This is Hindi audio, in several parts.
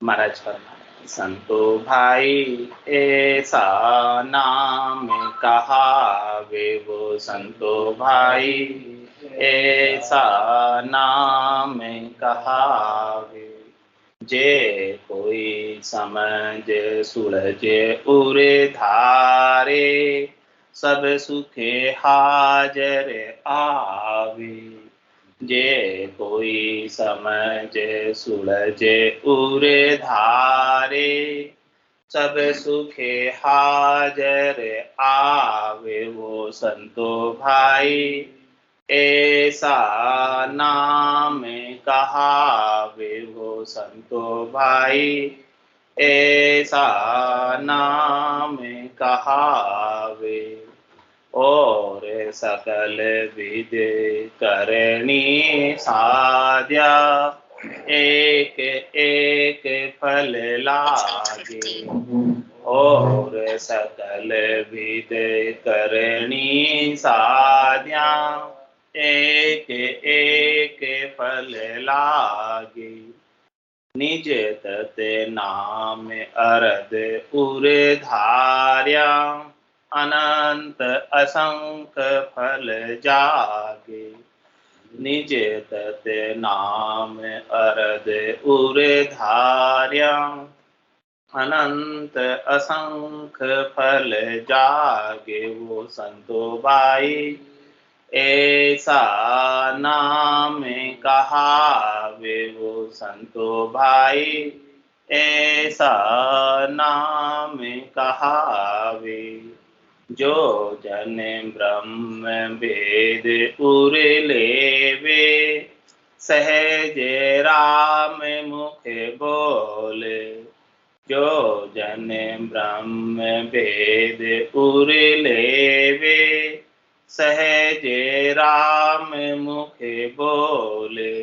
महाराज फरमाते संतो भाई ऐसा नाम कहावे वो संतो भाई ऐसा नाम कहावे जे कोई समझ सुलझे उरे धारे सब सुखे हाजर आवे जे कोई समझ सुलझे उरे धारे सब सुखे हाजर आवे वो संतो भाई ऐसा नाम कहावे वो संतो भाई ऐसा नाम कहावे और सकल विद करनी साध्या एक एक फल लागे और सकल विद करनी साध्या एक एक फल लागे निज तत् नाम अरद उर धार्या अनंत असंख्य फल जागे निज तत् नाम अरद उर धार्या अनंत असंख्य फल जागे वो संतो भाई ऐसा नाम कहावे वो संतो भाई ऐसा नाम कहावे जो जन ब्रह्म वेद उर लेवे सहज राम मुख बोले जो जन ब्रह्म वेद उर लेवे सहज राम मुख बोले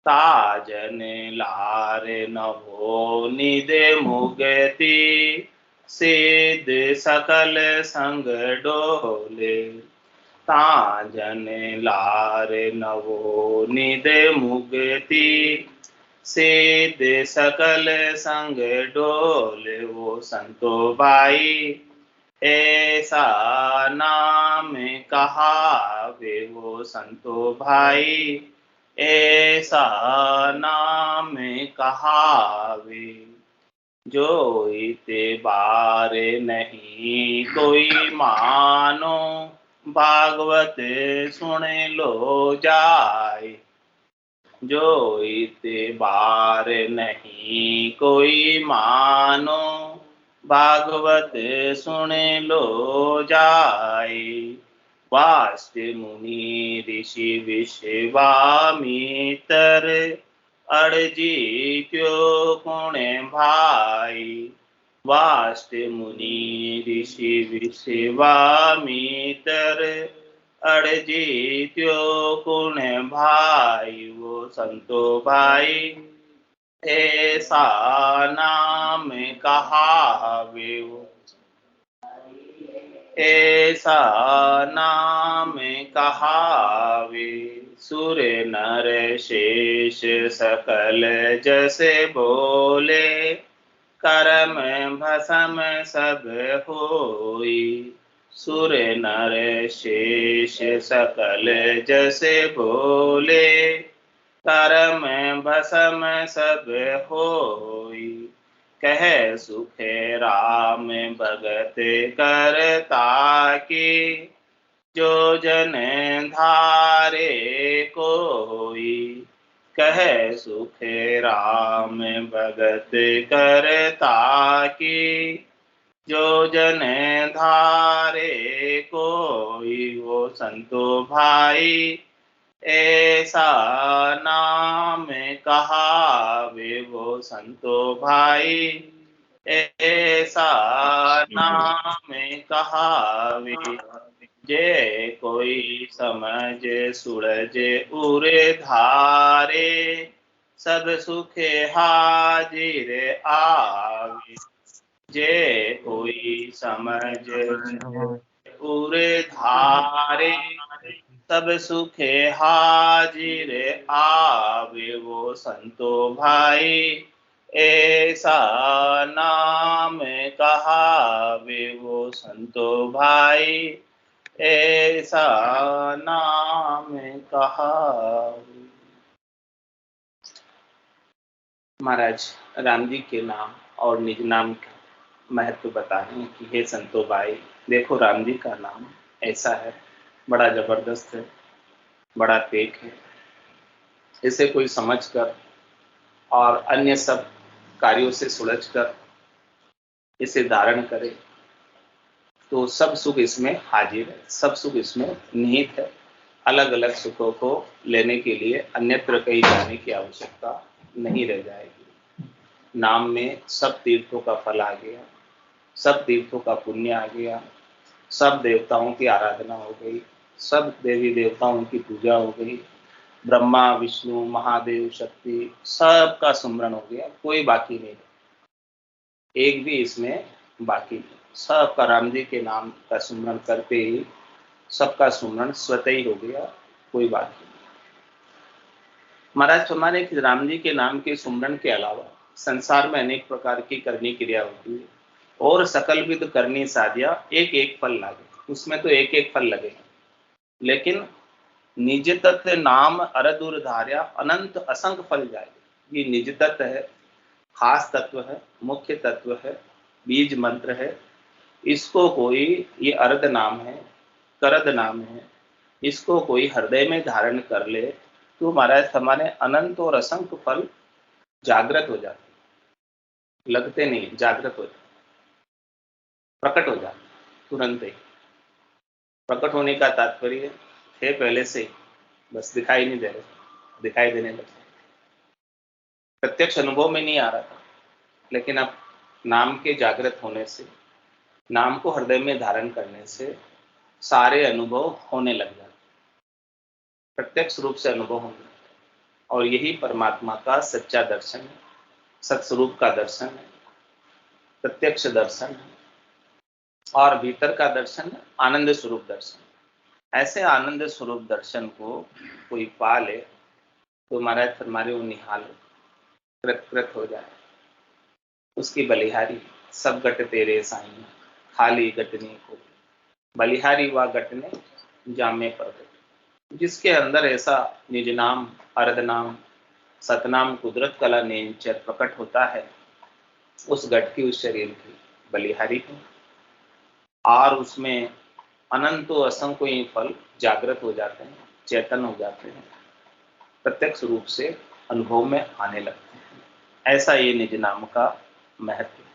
ताजन लार नभो निध मुगति सिद्ध सकल संग डोले ताजन लार नभो निध मुगति सिद्ध सकल संग डोले वो संतो भाई ऐसा नाम कहावे वो संतो भाई ऐसा नाम कहावे जो इते बार नहीं कोई मानो भागवत सुन लो जाए जो इते बार नहीं कोई मानो भागवत सुन लो जाए वास्त मुनि ऋषि विश्वामित्र अड़जी क्यों कुणे भाई वास्त मुनि ऋषि विश्वामित्र अड़जी क्यों कुणे भाई वो संतो भाई ऐसा नाम कहावे वो ऐसा नाम कहावे सुर नर शेष सकल जैसे बोले कर्म भसम सब होई सुर नर शेष सकल जैसे बोले कर्म भसम सब होई कह सुख राम भगत करता की जो जन धारे कोई कह सुख राम भगत करता की जो जन धारे कोई वो संतो भाई ऐसा नाम कहावे वो संतो भाई ऐसा नाम कहावे जे कोई समझ सुलझे उरे धारे सब सुखे हाजिर आवे जे कोई समझ उरे धारे सब सुखे हाजिर आवे वो संतो भाई ऐसा नाम कहावे वो संतो भाई, ऐसा नाम कहावे। महाराज राम जी के नाम और निज नाम का महत्व बता रहे हैं कि हे संतो भाई, देखो राम जी का नाम ऐसा है, बड़ा जबरदस्त है, बड़ा तेज है। इसे कोई समझकर और अन्य सब कार्यों से सुलझकर इसे धारण करे तो सब सुख इसमें हाजिर है, सब सुख इसमें निहित है। अलग अलग सुखों को लेने के लिए अन्यत्र कहीं जाने की आवश्यकता नहीं रह जाएगी। नाम में सब तीर्थों का फल आ गया, सब तीर्थों का पुण्य आ गया, सब देवताओं की आराधना हो गई, सब देवी देवताओं की पूजा हो गई, ब्रह्मा विष्णु महादेव शक्ति सबका सुमरण हो गया, कोई बाकी नहीं, एक भी इसमें बाकी नहीं। सबका राम जी के नाम का सुमरण करते ही सबका सुमरण स्वतः ही हो गया, कोई बाकी नहीं। महाराज हमारे राम जी के नाम के सुमरण के अलावा संसार में अनेक प्रकार की करनी क्रिया होती है और सकल विद करनी साधिया, एक एक फल लागे, उसमें तो एक एक फल लगे, लेकिन निज तत्व नाम अरदुर धार्या अनंत असंख्य फल जाएगा। ये निज तत्व है, खास तत्व है, मुख्य तत्व है, बीज मंत्र है। इसको कोई, ये अर्ध नाम है, करद नाम है, इसको कोई हृदय में धारण कर ले तो महाराज हमारे अनंत और असंख्य फल जागृत हो जाते, लगते नहीं, जागृत हो जाते, प्रकट हो जाते तुरंत ही। प्रकट होने का तात्पर्य थे पहले से ही, बस दिखाई नहीं दे रहे, दिखाई देने लगे, प्रत्यक्ष अनुभव में नहीं आ रहा था, लेकिन अब नाम के जागृत होने से, नाम को हृदय में धारण करने से सारे अनुभव होने लग जाते, प्रत्यक्ष रूप से अनुभव होने लगते, और यही परमात्मा का सच्चा दर्शन है, सत्स्वरूप का दर्शन है, प्रत्यक्ष दर्शन है, और भीतर का दर्शन है आनंद स्वरूप दर्शन। ऐसे आनंद स्वरूप दर्शन को कोई पा ले तो महाराज हमारे वो निहाल कृत कृत हो जाए, उसकी बलिहारी सब गट तेरे साईं, खाली गटने को बलिहारी व गटने जामे पर। जिसके अंदर ऐसा निज नाम, अर्ध नाम, सतनाम, कुदरत कला नेचर प्रकट होता है, उस गट की, उस शरीर की बलिहारी को, और उसमें अनंतो असंख्य ही फल जागृत हो जाते हैं, चेतन हो जाते हैं, प्रत्यक्ष रूप से अनुभव में आने लगते हैं। ऐसा ये निज नाम का महत्व है।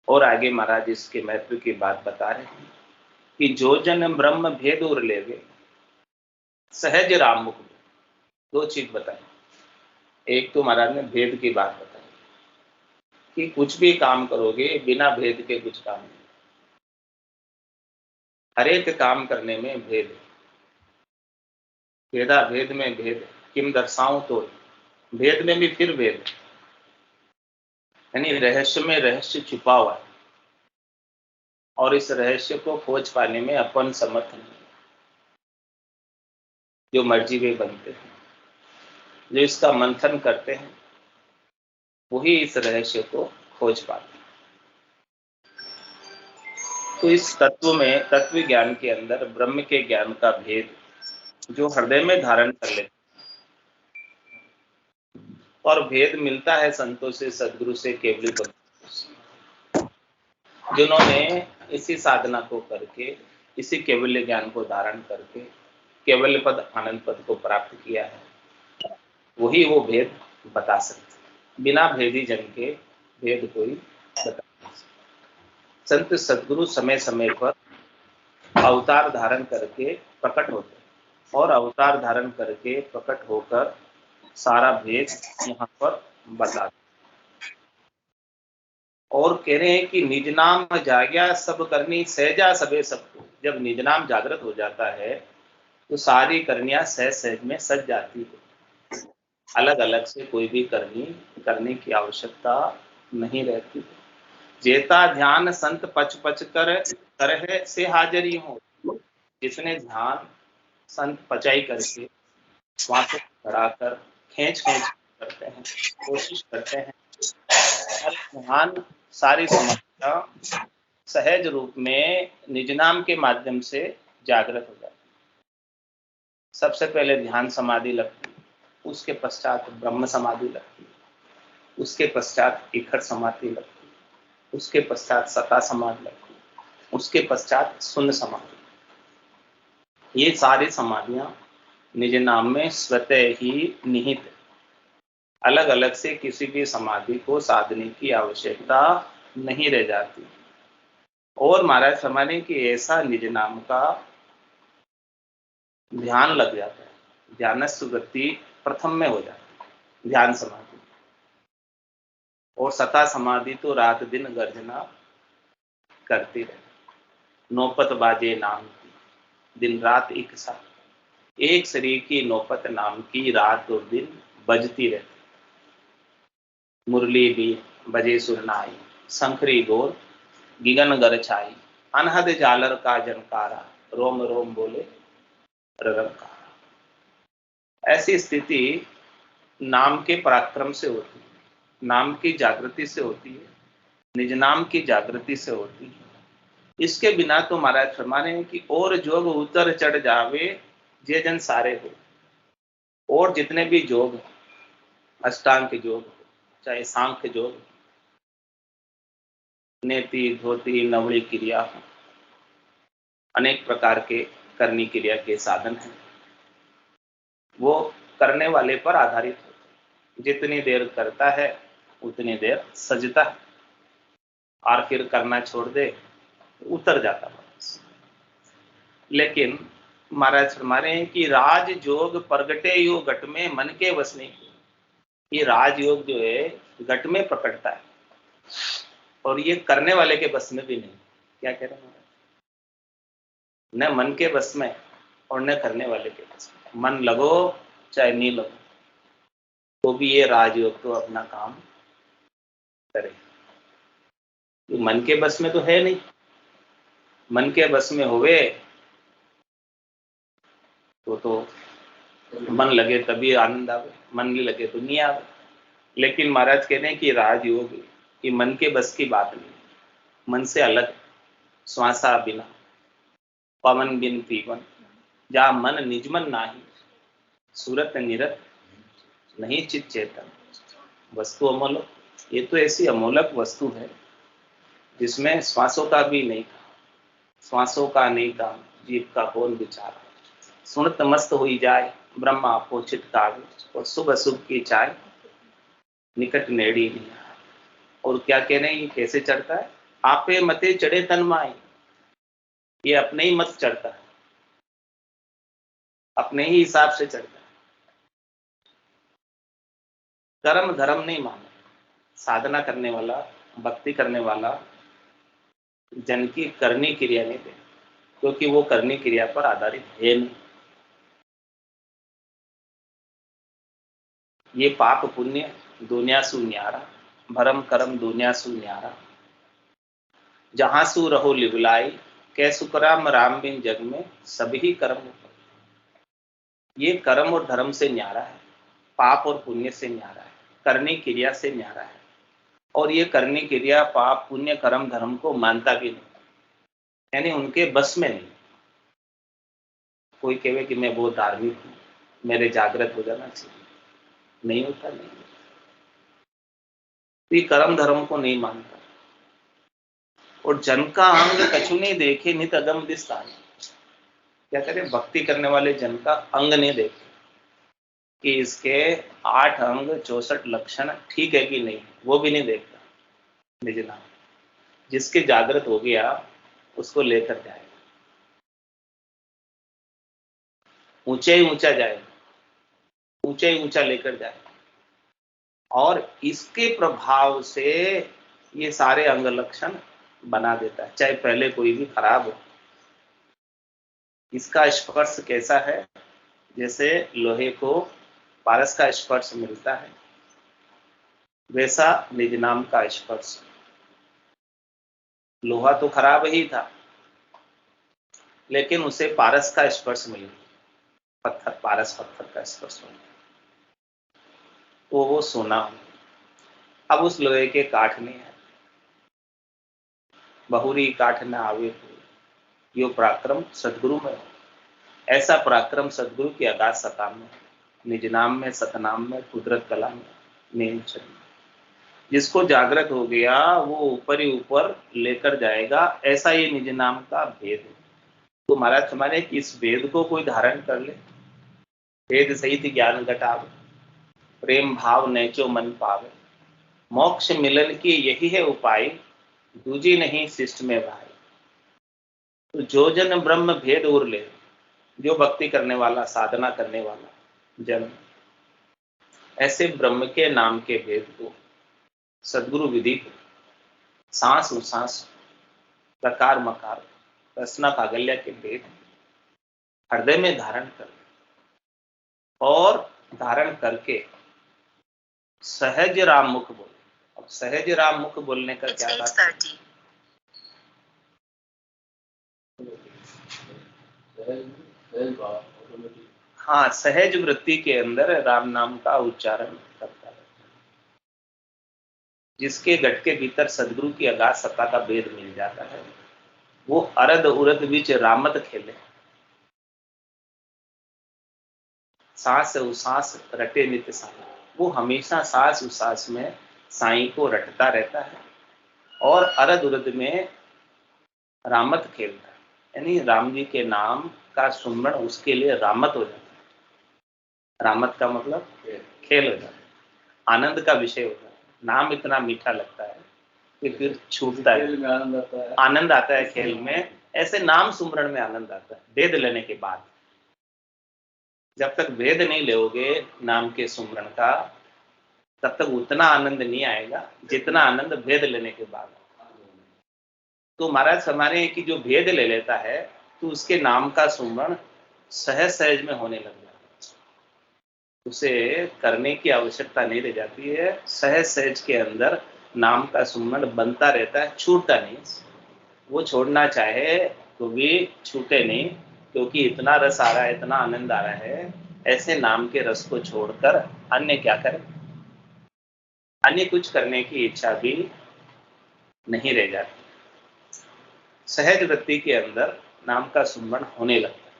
और आगे महाराज इसके महत्व की बात बता रहे हैं कि जो जन ब्रह्म भेद और लेवे सहज राम मुख। दो चीज बताई, एक तो महाराज ने भेद की बात बताई कि कुछ भी काम करोगे बिना भेद के कुछ काम नहीं, हर एक काम करने में भेद, भेदा भेद में भेद, किम दर्शाऊं तो, भेद में भी फिर भेद, यानी रहस्य में रहस्य छुपा हुआ है, और इस रहस्य को खोज पाने में अपन समर्थ नहीं, जो मर्जी वे बनते हैं, जो इसका मंथन करते हैं वही इस रहस्य को खोज पाते हैं। तो इस तत्व में, तत्व ज्ञान के अंदर ब्रह्म के ज्ञान का भेद जो हृदय में धारण कर लेते, और भेद मिलता है संतों से, सदगुरु से, केवली भक्तों से, जिन्होंने इसी साधना को करके, इसी केवल्य ज्ञान को धारण करके केवल्य पद, आनंद पद को प्राप्त किया है, वही वो भेद बता सकते। बिना भेदी जन के भेद कोई बता नहीं सकता। संत सदगुरु समय समय पर अवतार धारण करके प्रकट होते हैं, और अवतार धारण करके प्रकट होकर सारा भेद यहाँ पर बता, और कह रहे हैं कि निज नाम जाग्या सब करनी सहजा सबे सबको। जब निज नाम जागृत हो जाता है तो सारी करनियां सहज सहज में सज जाती है, अलग अलग से कोई भी करनी करने की आवश्यकता नहीं रहती। जेता ध्यान संत पच पच कर करहे से हाजरी हो। जिसने ध्यान संत पचाई करके वहां से बढ़ाकर खींच खींच करते हैं, कोशिश करते हैं महान सारी समाधियां सहज रूप में निज नाम के माध्यम से जागृत हो जाती। सबसे पहले ध्यान समाधि लगती, उसके पश्चात ब्रह्म समाधि लगती, उसके पश्चात इखर समाधि लगती, उसके पश्चात सता समाधि लगती, उसके पश्चात शून्य समाधि। ये सारी समाधियां निज नाम में स्वतः ही निहित, अलग अलग से किसी भी समाधि को साधने की आवश्यकता नहीं रह जाती। और महाराज फरमाने कि ऐसा निज नाम का ध्यान लग जाता है, ध्यानस्थ वृत्ति प्रथम में हो जाती है, ध्यान समाधि। और सता समाधि तो रात दिन गर्जना करती रहे, नौपत बाजे नाम की, दिन रात एक साथ, एक शरीर की नौपत नाम की रात और दिन बजती रहती। मुरली भी बजे सुरनाई, शंखरी गोर गिगन गर छाई, अनहद जालर का जनकारा, रोम रोम बोले ररंकारा। ऐसी स्थिति नाम के पराक्रम से होती है, नाम की जागृति से होती है, निज नाम की जागृति से होती है। इसके बिना तो महाराज फरमाने हैं कि और जोग उतर चढ़ जावे जे जन सारे हो। और जितने भी जोग, अष्टांग के जोग, चाहे सांख्य जोग, नेति धोती नवड़ी क्रिया, अनेक प्रकार के करनी क्रिया के साधन हैं, वो करने वाले पर आधारित होते हैं। जितनी देर करता है उतनी देर सजता है, और फिर करना छोड़ दे उतर जाता है। लेकिन महाराज फरमाने हैं कि राज जोग प्रगटे यो घट में मन के वसने की। ये राजयोग जो है घट में प्रकटता है, और ये करने वाले के बस में भी नहीं। क्या कह रहे हैं, न मन के बस में और न करने वाले के बस में। मन लगो चाहे नहीं लगो, तो भी ये राजयोग तो अपना काम करे। तो मन के बस में तो है नहीं, मन के बस में होवे तो मन लगे तभी आनंद आवे, मन नहीं लगे तो नहीं आवे। लेकिन महाराज कहते हैं कि राजयोग कि मन के बस की बात नहीं, मन से अलग, श्वासा बिना पवन बिन पीवन, जा मन निजमन नाही, सूरत निरत नहीं चित चेतन, वस्तु अमोलक। ये तो ऐसी अमोलक वस्तु है जिसमें श्वासों का भी नहीं काम, श्वासों का नहीं काम, जीव का कौन विचार। सुनत मस्त हुई जाए ब्रह्मा आपको छिटकावे, और शुभ अशुभ की चाय निकट नेड़ी नहीं। और क्या कह रहे हैं, ये कैसे चढ़ता है, आपे मते चढ़े तन माई। ये अपने ही मत चढ़ता है, अपने ही हिसाब से चढ़ता है, कर्म धर्म नहीं माना। साधना करने वाला, भक्ति करने वाला जन की करनी क्रिया नहीं दे, क्योंकि वो करनी क्रिया पर आधारित है नहीं। ये पाप पुण्य दुनिया सु न्यारा, भरम कर्म दुनिया सु न्यारा, जहां सु रहो लिवलाई, कै सुकराम राम बिन जग में सभी कर्म। ये कर्म और धर्म से न्यारा है, पाप और पुण्य से न्यारा है, करनी क्रिया से न्यारा है। और ये करनी क्रिया पाप पुण्य कर्म धर्म को मानता भी नहीं, यानी उनके बस में नहीं। कोई कहे कि मैं बहुत धार्मिक हूं, मेरे जागृत हो जाना चाहिए, नहीं होता, नहीं। तो ये कर्म धर्म को नहीं मानता। और जन का अंग कछु नहीं देखे नित अगम दिस्तान। क्या करें, भक्ति करने वाले जन का अंग नहीं देखे कि इसके 8 अंग 64 लक्षण ठीक है कि नहीं, वो भी नहीं देखता। निज नाम जिसके जागृत हो गया उसको लेकर जाएगा, ऊंचे ही ऊंचा जाएगा, ऊंचे ही ऊंचा लेकर जाएगा। और इसके प्रभाव से ये सारे अंग लक्षण बना देता है, चाहे पहले कोई भी खराब हो। इसका स्पर्श कैसा है, जैसे लोहे को पारस का स्पर्श मिलता है, वैसा निज नाम का स्पर्श। लोहा तो खराब ही था, लेकिन उसे पारस का स्पर्श मिला, पत्थर, पारस पत्थर का स्पर्श मिला, तो वो सोना हो। अब उस लोहे के काठ ने है, बहुरी काठ न आवे तो यो पराक्रम सदगुरु में। ऐसा पराक्रम सदगुरु की अगाध सत्ता में, निज नाम में, सतनाम में, कुदरत कला में, नेम छवि। जिसको जागृत हो गया वो ऊपर ही ऊपर लेकर जाएगा, ऐसा ये निज नाम का भेद है। तो महाराज हमारे कि इस वेद को कोई धारण कर ले, वेद सहित ज्ञान घटावे, प्रेम भाव नैचो मन पावे, मोक्ष मिलन की यही है उपाय, दूजी नहीं शिष्ट में भाई। तो जो जन ब्रह्म भेद उर ले, जो भक्ति करने वाला, साधना करने वाला जन ऐसे ब्रह्म के नाम के भेद को, सदगुरु विधि को, सांस उसांस, प्रकार मकार, रसना कागल्य के भेद हृदय में धारण कर, और धारण करके सहज राम मुख बोले। अब सहज राम मुख बोलने का क्या तात्पर्य? हाँ, सहज वृत्ति के अंदर राम नाम का उच्चारण करता है। जिसके गट के भीतर सदगुरु की अगाध सत्ता का भेद मिल जाता है, वो अरद उरद बीच रामत खेले, सांस उसास रटे नित्य साई। वो हमेशा सांस उसास में साई को रटता रहता है और अरद उरद में रामत खेलता है, यानी राम जी के नाम का सुमरण उसके लिए रामत हो जाता है। रामत का मतलब खेल हो जाता है, आनंद का विषय होता है। नाम इतना मीठा लगता है कि फिर छूटता है, आनंद आता है खेल में। ऐसे नाम सुमरण में आनंद आता है वेद लेने के बाद। जब तक वेद नहीं लोगे नाम के सुमरण का, तब तक उतना आनंद नहीं आएगा जितना आनंद वेद लेने के बाद। तो महाराज हमारे कि जो भेद ले लेता है तो उसके नाम का सुमरण सहज सहज में होने लग जाता है, उसे करने की आवश्यकता नहीं रह जाती है। सहज सहज के अंदर नाम का सुमरण बनता रहता है, छूटता नहीं। वो छोड़ना चाहे तो भी छूटे नहीं, क्योंकि इतना रस आ रहा है, इतना आनंद आ रहा है। ऐसे नाम के रस को छोड़कर अन्य क्या करें, अन्य कुछ करने की इच्छा भी नहीं रह जाती। सहज वृत्ति के अंदर नाम का सुमरण होने लगता है।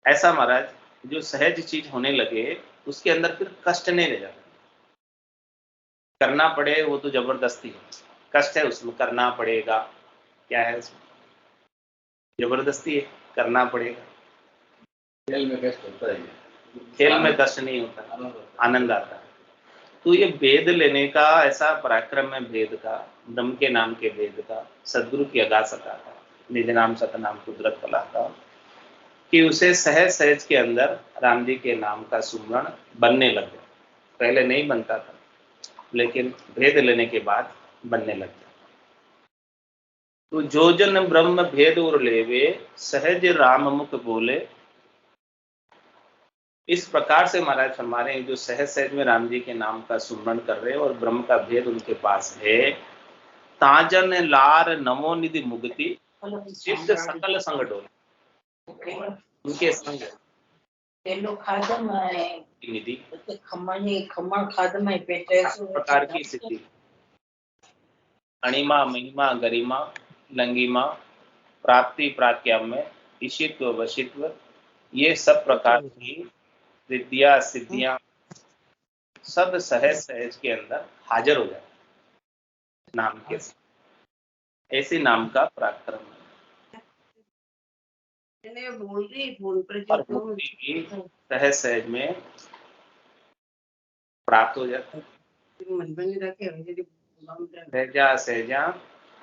ऐसा महाराज जो सहज चीज होने लगे उसके अंदर फिर कष्ट नहीं रह जाता। करना पड़े वो तो जबरदस्ती है, कष्ट है उसमें, करना पड़ेगा, क्या है उसमें, जबरदस्ती है, करना पड़ेगा। खेल में कष्ट होता है, खेल में कष्ट नहीं होता, आनंद आता है। तो ये वेद लेने का ऐसा पराक्रम है, वेद का, ब्रह्म के नाम के वेद का, सदगुरु की अगाध सत्ता का, निज नाम सतनाम कुदरत कला का, कि उसे सहज सहज के अंदर राम जी के नाम का सुमरण बनने लग गया। पहले नहीं बनता था, लेकिन भेद लेने के बाद बनने लग गया। तो जो जन ब्रह्म भेद उर लेवे, सहज राम मुख बोले। इस प्रकार से महाराज हमारे जो सहज सहज में राम जी के नाम का सुमरण कर रहे हैं और ब्रह्म का भेद उनके पास है, ताजन लार नमो निधि मुक्ति, सिद्ध सकल संग डोले। उनके संग निधि प्रकार की सिद्धि, अणिमा महिमा गरिमा लंगिमा प्राप्ति प्राक्याम्य ईशित्व वशित्व, ये सब प्रकार की विद्या सिद्धियां सब सहज सहज के अंदर हाजिर हो जाए नाम के। ऐसे नाम का पराक्रम और मुक्ति भी सहज सहज में प्राप्त हो जाता है। सहजा सहजा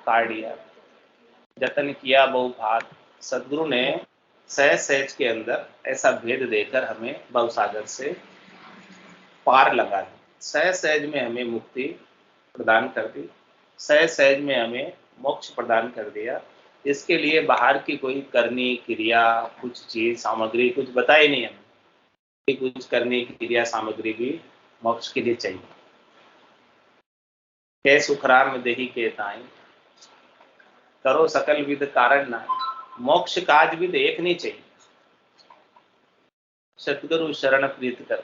काढ़िया जतन किया बहु भाग। सदगुरु ने सहज सहज के अंदर ऐसा भेद देकर हमें भवसागर से पार लगा दी, सहज सहज में हमें मुक्ति प्रदान कर दी, सहज सहज में हमें मोक्ष प्रदान कर दिया। इसके लिए बाहर की कोई करनी क्रिया, कुछ चीज सामग्री कुछ बताई नहीं हमें, कुछ करने की क्रिया सामग्री भी मोक्ष के लिए चाहिए। के सुखराम देही के ताई, करो सकल विद कारण ना, मोक्ष काज विद एक नहीं चाहिए। सदगुरु शरण प्रीत कर,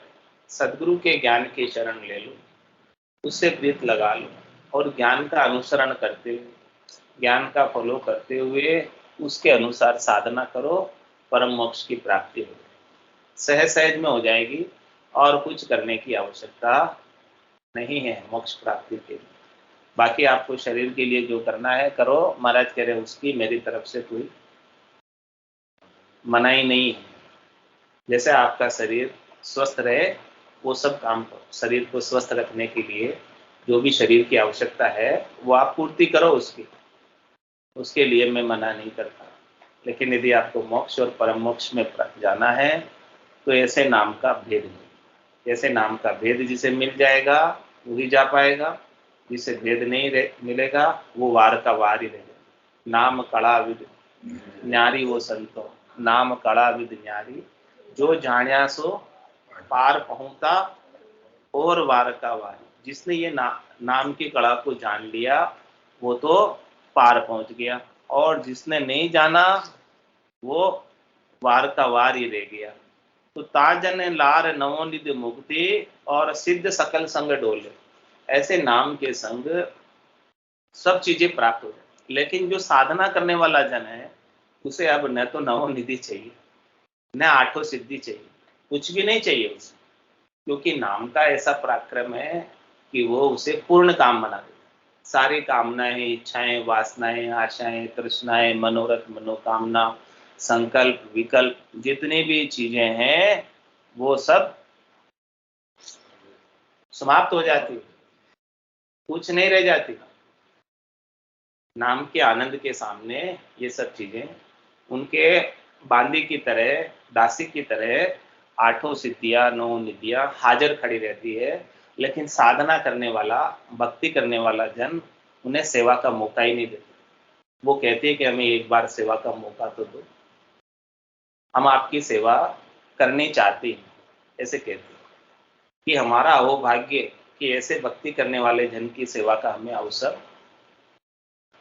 सदगुरु के ज्ञान के शरण ले लो, उससे प्रीत लगा लो और ज्ञान का अनुसरण करते हुए, ज्ञान का फॉलो करते हुए उसके अनुसार साधना करो, परम मोक्ष की प्राप्ति हो, सहज सहज में हो जाएगी और कुछ करने की आवश्यकता नहीं है मोक्ष प्राप्ति के लिए। बाकी आपको शरीर के लिए जो करना है करो, महाराज कह रहे उसकी मेरी तरफ से कोई मनाही नहीं है। जैसे आपका शरीर स्वस्थ रहे वो सब काम करो, शरीर को स्वस्थ रखने के लिए जो भी शरीर की आवश्यकता है वो आप पूर्ति करो उसकी, उसके लिए मैं मना नहीं करता। लेकिन यदि आपको मोक्ष और परम मोक्ष में जाना है तो ऐसे नाम का भेद नहीं, ऐसे नाम का भेद जिसे मिल जाएगा वही जा पाएगा, जिसे भेद नहीं मिलेगा वो वार का वार ही रहेगा। नाम कड़ा विद न्यारी वो संतो, नाम कड़ा विद न्यारी, जो जाण्या सो पार पहुंचा और वार का वार। जिसने ये नाम की कड़ा को जान लिया वो तो पार पहुंच गया, और जिसने नहीं जाना वो वार का वार ही रह गया। तो ताजन लार नवोनिधि मुक्ति और सिद्ध सकल संग डोले, ऐसे नाम के संग सब चीजें प्राप्त हो जाए। लेकिन जो साधना करने वाला जन है उसे अब न तो नवोनिधि चाहिए न आठों सिद्धि चाहिए, कुछ भी नहीं चाहिए उसे, क्योंकि नाम का ऐसा पराक्रम है कि वो उसे पूर्ण काम बना देता। सारी कामनाएं, इच्छाएं, वासनाएं, आशाएं, तृष्णाएं, मनोरथ, मनोकामना, संकल्प, विकल्प, जितनी भी चीजें हैं वो सब समाप्त हो जाती, कुछ नहीं रह जाती। नाम के आनंद के सामने ये सब चीजें उनके बांदी की तरह, दासी की तरह आठों सिद्धियां, नौ निधियां हाजिर खड़ी रहती है। लेकिन साधना करने वाला, भक्ति करने वाला जन उन्हें सेवा का मौका ही नहीं देता। वो कहते हैं कि हमें एक बार सेवा का मौका तो दो, हम आपकी सेवा करनी चाहते हैं, ऐसे कहते हैं कि हमारा अहोभाग्य कि ऐसे भक्ति करने वाले जन की सेवा का हमें अवसर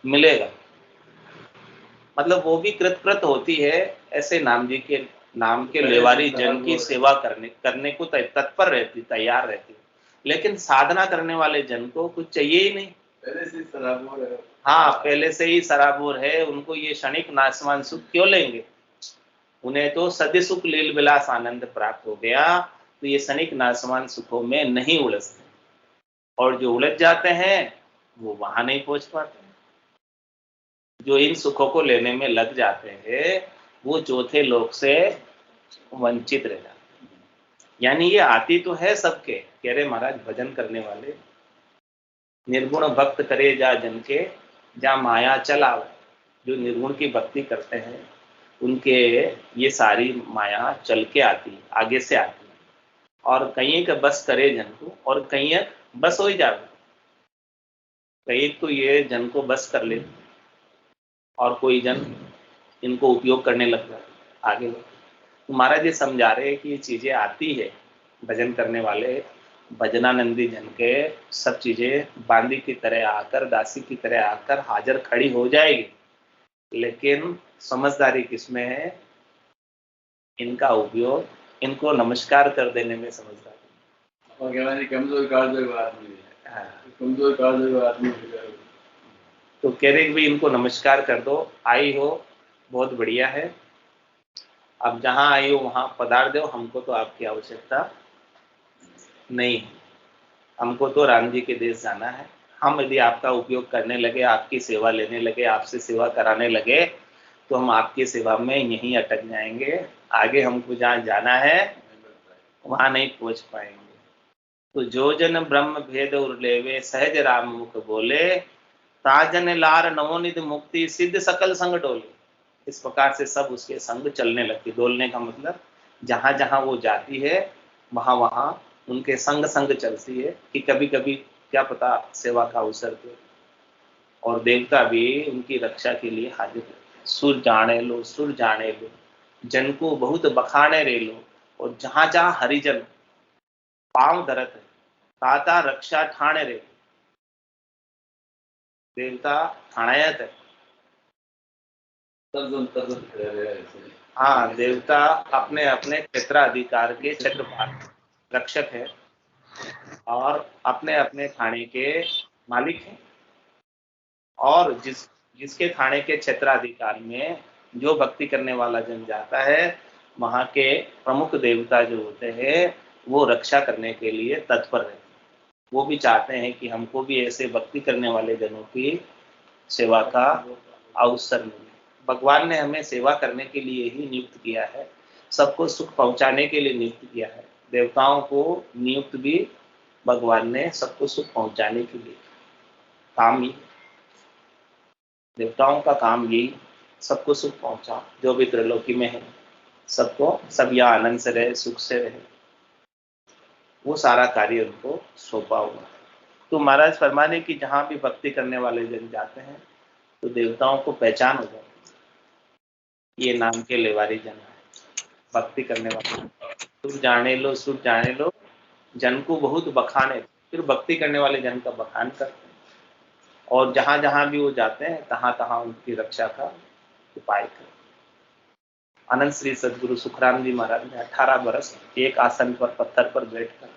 मिलेगा। मतलब वो भी कृतकृत होती है ऐसे नाम के लेवारी जन की सेवा करने को तत्पर रहती, तैयार रहती। लेकिन साधना करने वाले जन को कुछ चाहिए ही नहीं, पहले से सराबोर है। हाँ, पहले से ही सराबोर है। उनको ये क्षणिक नाशवान सुख क्यों लेंगे, उन्हें तो सदी सुख लील विलास आनंद प्राप्त हो गया। तो ये क्षणिक नाशवान सुखों में नहीं उलझते, और जो उलझ जाते हैं वो वहां नहीं पहुंच पाते। जो इन सुखों को लेने में लग जाते हैं वो चौथे लोक से वंचित रह जाते हैं। यानी ये आती तो है सबके, कह रहे महाराज भजन करने वाले निर्गुण भक्त करे जा जन के, जा माया चलावे। जो निर्गुण की भक्ति करते हैं उनके ये सारी माया चल के आती है, आगे से आती है। और कहीं का बस करे जन को, और कहीं बस हो ही जावे, कहीं तो ये जन को बस कर ले और कोई जन इनको उपयोग करने लग जाए आगे। तो महाराज ये समझा रहे हैं कि ये चीजें आती है, भजन करने वाले भजनानंदी जन के सब चीजें बांदी की तरह आकर, दासी की तरह आकर हाजिर खड़ी हो जाएगी। लेकिन समझदारी किसमें है, इनका उपयोग, इनको नमस्कार कर देने में समझदारी। और कमजोर काजोर आदमी है, हाँ। कमजोर काजोर आदमी तो कह रहे भाई इनको नमस्कार कर दो, आई हो बहुत बढ़िया है, अब जहां आई हो वहां पधार दो, हमको तो आपकी आवश्यकता नहीं, हमको तो राम जी के देश जाना है। हम यदि आपका उपयोग करने लगे, आपकी सेवा लेने लगे, आपसे सेवा कराने लगे तो हम आपकी सेवा में यहीं अटक जाएंगे, आगे हमको जहाँ जाना है वहां नहीं पहुंच पाएंगे। तो जो जन ब्रह्म भेद और लेवे, सहज राम मुख बोले, ताजन लार नवोनिधि मुक्ति सिद्ध सकल संग डोले। इस प्रकार से सब उसके संग चलने लगती। डोलने का मतलब जहां जहां वो जाती है वहां वहां उनके संग संग चलती है कि कभी कभी क्या पता सेवा का अवसर दे। और देवता भी उनकी रक्षा के लिए हाजिर है। सुर जाने लो, सुर जाने लो, जन को बहुत बखाने रे लो। और जहां जहां हरिजन पांव धरत है, ताता रक्षा ठाणे रे, देवता ठाणायत है। हाँ, देवता अपने अपने क्षेत्राधिकार के चक्रपाल रक्षक है। और अपने अपने थाने के मालिक हैं। और जिसके थाने के क्षेत्राधिकार में जो भक्ति करने वाला जन जाता है, वहाँ के प्रमुख देवता जो होते हैं वो रक्षा करने के लिए तत्पर रहते हैं। वो भी चाहते हैं कि हमको भी ऐसे भक्ति करने वाले जनों की सेवा का अवसर मिले। भगवान ने हमें सेवा करने के लिए ही नियुक्त किया है, सबको सुख पहुंचाने के लिए नियुक्त किया है। देवताओं को नियुक्त भी भगवान ने सबको सुख पहुंचाने के लिए। काम ही देवताओं का काम यही, सबको सुख पहुंचा, जो भी त्रिलोकी में है सबको, सब यहाँ आनंद से रहे, सुख से रहे, वो सारा कार्य उनको सौंपा हुआ है। तो महाराज फरमाने की जहां भी भक्ति करने वाले जन जाते हैं तो देवताओं को पहचान हो जाती है, ये नाम के लेवारी जन है, भक्ति करने वाले। सुख जाने लो जन को बहुत बखाने, फिर भक्ति करने वाले जन का बखान करते हैं। और जहां जहां भी वो जाते हैं तहां तहां उनकी रक्षा का उपाय करते हैं। अनंत श्री सदगुरु सुखराम जी महाराज ने 18 बरस एक आसन पर पत्थर पर बैठकर,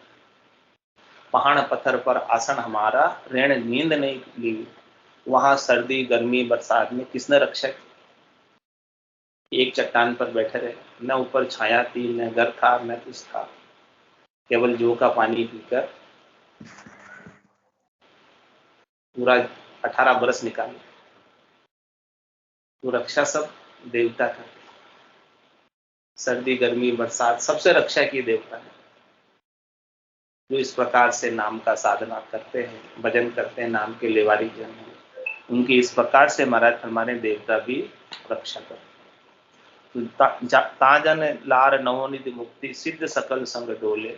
पहाड़ पत्थर पर आसन हमारा, ऋण नींद नहीं ली, वहां सर्दी गर्मी बरसात में किसने रक्षा की? एक चट्टान पर बैठे रहे, न ऊपर छाया थी, न घर था, न कुछ था, केवल जौ का पानी पीकर पूरा 18 बरस निकाले। तो रक्षा सब देवता करते, सर्दी गर्मी बरसात सबसे रक्षा की देवता है। जो इस प्रकार से नाम का साधना करते हैं, भजन करते हैं, नाम के लेवारी जन हैं, उनकी इस प्रकार से महाराज हमारे देवता भी रक्षा करते हैं। ताजन लार नवोनिधि मुक्ति सिद्ध सकल संग डोले।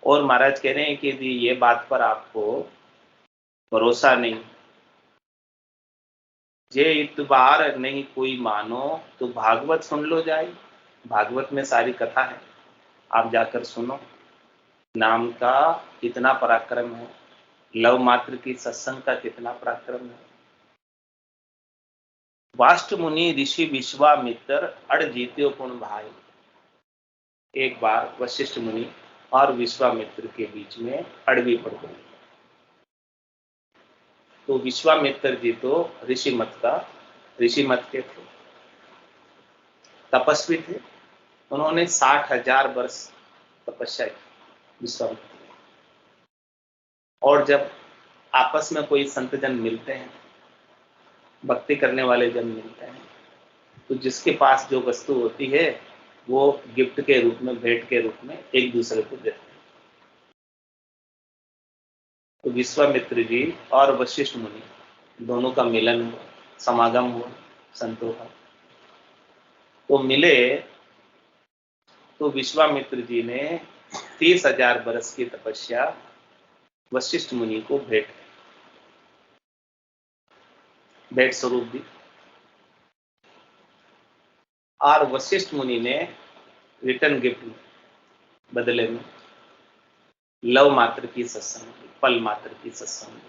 और महाराज कह रहे हैं कि यदि ये बात पर आपको भरोसा नहीं, जे इतबार नहीं कोई मानो, तो भागवत सुन लो जाए। भागवत में सारी कथा है, आप जाकर सुनो। नाम का कितना पराक्रम है, लव मात्र की सत्संग का कितना पराक्रम है। वाष्ट मुनि ऋषि विश्वामित्र अड़ जीत्यो पुण भाई। एक बार वशिष्ठ मुनि और विश्वामित्र के बीच में अड़वी पड़ गई। तो विश्वामित्र जी तो ऋषि मत के थे, तपस्वी थे। उन्होंने 60,000 वर्ष तपस्या की विश्वामित्र। और जब आपस में कोई संत जन मिलते हैं, भक्ति करने वाले जन मिलते हैं, तो जिसके पास जो वस्तु होती है वो गिफ्ट के रूप में, भेंट के रूप में एक दूसरे को देते हैं। तो विश्वामित्र जी और वशिष्ठ मुनि दोनों का मिलन हुआ, समागम हुआ संतों का। तो मिले तो विश्वामित्र जी ने 30,000 वर्ष की तपस्या वशिष्ठ मुनि को भेंट स्वरूप दी। और वशिष्ठ मुनि ने रिटर्न गिफ्ट बदले में लव मात्र की सत्संग, पल मात्र की सत्संग।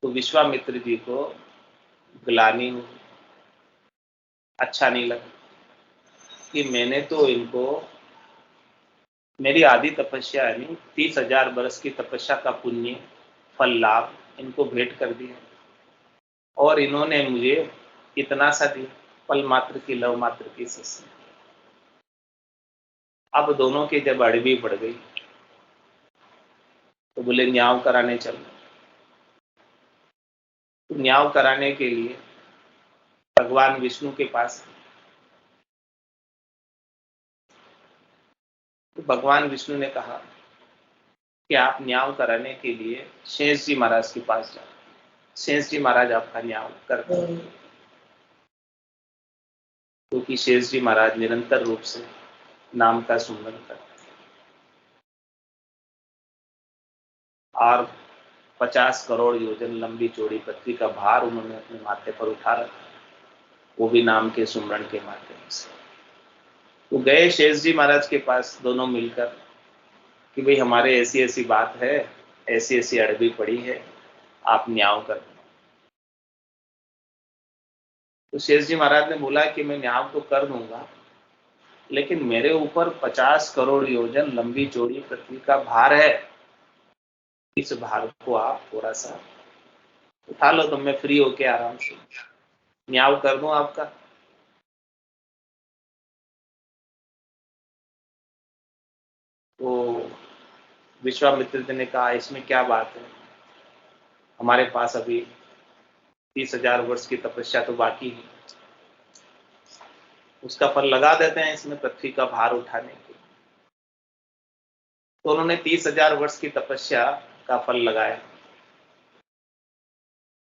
तो विश्वामित्र जी को ग्लानि हुई, अच्छा नहीं लगा कि मैंने तो इनको मेरी आदि तपस्या यानी 30,000 वर्ष की तपस्या का पुण्य फल लाभ इनको भेंट कर दिया, और इन्होंने मुझे इतना सा दिया, पल मात्र की लव मात्र की सत्संग। अब दोनों की जब अड़वी पड़ गई तो बोले न्याय कराने चलो। तो न्याय कराने के लिए भगवान विष्णु के पास, तो भगवान विष्णु ने कहा कि आप न्याय कराने के लिए शेष जी महाराज के पास जाओ, शेष जी महाराज आपका न्याय करते हैं। क्योंकि शेष जी महाराज निरंतर रूप से नाम का सुमरन करते हैं और 50 करोड़ योजन लंबी चौड़ी पृथ्वी का भार उन्होंने अपने माथे पर उठा रखा, वो भी नाम के सुमरण के माध्यम से। तो गए शेष जी महाराज के पास दोनों मिलकर कि भाई हमारे ऐसी ऐसी बात है, ऐसी ऐसी अड़बी पड़ी है, आप न्याय कर दो। तो शेष जी महाराज ने बोला कि मैं न्याय तो कर दूंगा, लेकिन मेरे ऊपर 50 करोड़ योजन लंबी चौड़ी पृथ्वी का भार है। इस भार को आप थोड़ा सा उठा लो तो मैं फ्री होके आराम से न्याव कर दूं आपका। तो विश्वामित्र जी ने कहा इसमें क्या बात है, हमारे पास अभी 30,000 वर्ष की तपस्या तो बाकी है, उसका फल लगा देते हैं इसमें पृथ्वी का भार उठाने के। तो उन्होंने 30,000 वर्ष की तपस्या का फल लगाया,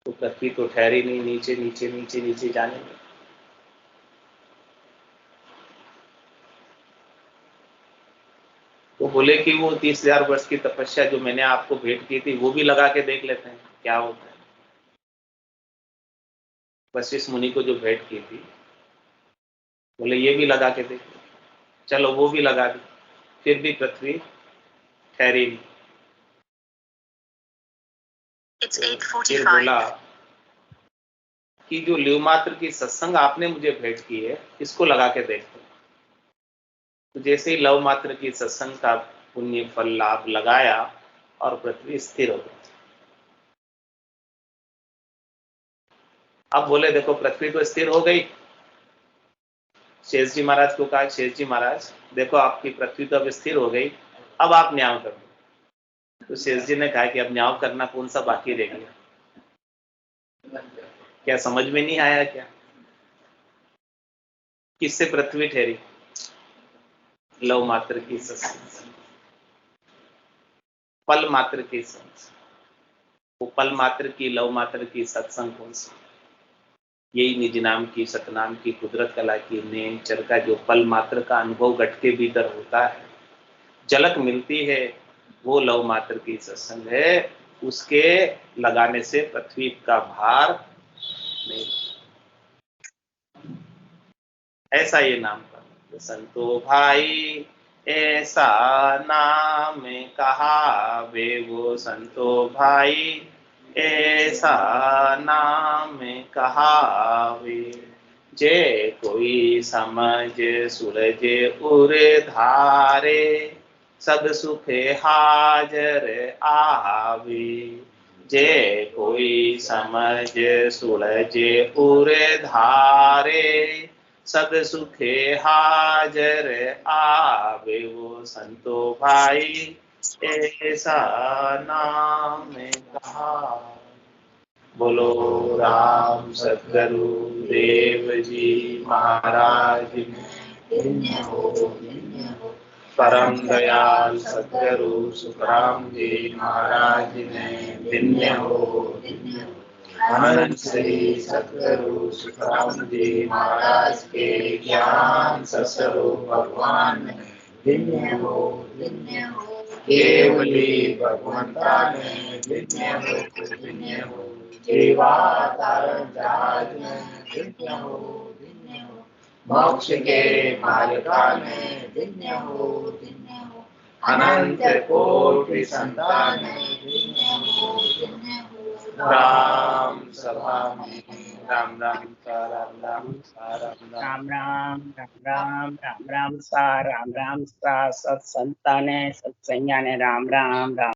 तो पृथ्वी तो ठहरी नहीं, नीचे नीचे नीचे नीचे जाने लगी। तो बोले कि वो 30,000 वर्ष की तपस्या जो मैंने आपको भेंट की थी वो भी लगा के देख लेते हैं क्या होता है। वशिष्ठ मुनि को जो भेंट की थी, बोले ये भी लगा के देख, चलो वो भी लगा दी, फिर भी पृथ्वी ठहरी नहीं। फिर बोला कि जो लिव मात्र की सत्संग आपने मुझे भेंट की है इसको लगा के देखते। तो जैसे ही लव मात्र की सत्संग का पुण्य फल लाभ लगाया और पृथ्वी स्थिर हो गई। अब बोले देखो पृथ्वी तो स्थिर हो गई। शेष जी महाराज को कहा शेष जी महाराज देखो आपकी पृथ्वी तो अब स्थिर हो गई, अब आप न्याय करो। तो शेष जी ने कहा कि अब न्याय करना कौन सा बाकी रह गया, क्या समझ में नहीं आया क्या? किससे पृथ्वी ठहरी? लव मात्र की सत्संग, पल मात्र की सत्संग। वो पल मात्र की लव मात्र की सत्संग कौन सी? यही निज नाम की सतनाम की कुदरत कला की नेचर का जो पल मात्र का अनुभव घट के भीतर होता है, झलक मिलती है, वो लव मात्र की सत्संग है। उसके लगाने से पृथ्वी का भार नहीं, ऐसा ये नाम का संतो भाई ऐसा नाम कहा वे, वो संतो भाई ऐसा नाम कहा वे, जे कोई समझ सुलझे उर धारे, सब सुख हाजर आवे। जे कोई समझ सुलझे उर धारे, सब सुखे हाजर आवे, वो संतो भाई ऐसा नाम कहा। बोलो राम सतगुरु देव जी महाराज, परम दयाल सतगुरु सुखराम जी महाराज ने धन्य हो। अनंत श्री सतगुरु सुखराम जी महाराज के ज्ञान सस्वरूप भगवान धन्य हो, केवली भगवंता ने धन्य हो, जीवावतारण जहाज में धन्य हो, मोक्ष के मालिका ने धन्य हो, अनंत कोटि संतान राम सभा में राम राम सा राम राम सा राम राम राम राम राम राम राम सा राम राम सा सत्संताने सत्संगाने राम राम राम।